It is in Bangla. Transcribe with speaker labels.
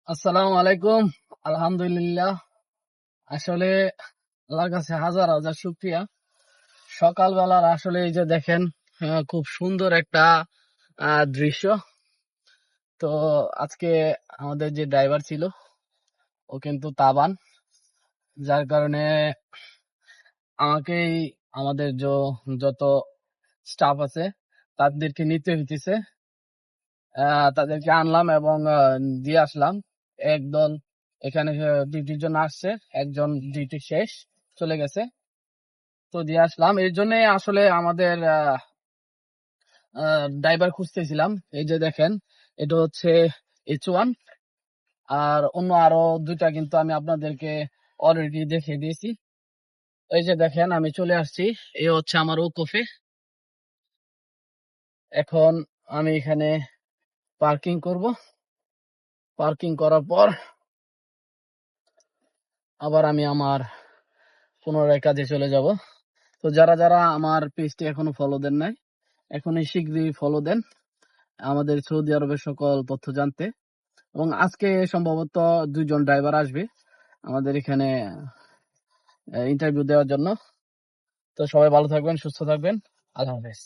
Speaker 1: আসসালামু আলাইকুম। আলহামদুলিল্লাহ। আসলে আল্লাহর কাছে হাজার হাজার শুকরিয়া। সকালবেলার আসলে এই যে দেখেন, খুব সুন্দর একটা দৃশ্য। তো আজকে আমাদের যে ড্রাইভার ছিল ও কিন্তু তাবান, যার কারণে আমাকেই আমাদের যত স্টাফ আছে তাদেরকে নিতে হইতেছে। তাদেরকে আনলাম এবং দিয়ে আসলাম। একদল এখানে ডিউটির জন্য আসছে, একজন ডিউটি শেষ চলে গেছে, তো দিয়ে আসলাম। এর জন্য আসলে আমাদের ড্রাইভার খুঁজতেছিলাম। এই যে দেখেন, এটা হচ্ছে H1, আর অন্য আরো দুইটা কিন্তু আমি আপনাদেরকে অলরেডি দেখিয়ে দিয়েছি। এই যে দেখেন, আমি চলে আসছি। এই হচ্ছে আমার ওকফে। এখন আমি এখানে পার্কিং করব। পার্কিং করার পর আবার আমি আমার পুনরায় কাজে চলে যাব। তো যারা যারা আমার পেজটি এখনো ফলো দেন নাই, এখনই শীঘ্রই ফলো দেন আমাদের সৌদি আরবের সকল তথ্য জানতে। এবং আজকে সম্ভবত 2 জন ড্রাইভার আসবে আমাদের এখানে ইন্টারভিউ দেওয়ার জন্য। তো সবাই ভালো থাকবেন, সুস্থ থাকবেন। আল্লাহ হাফেজ।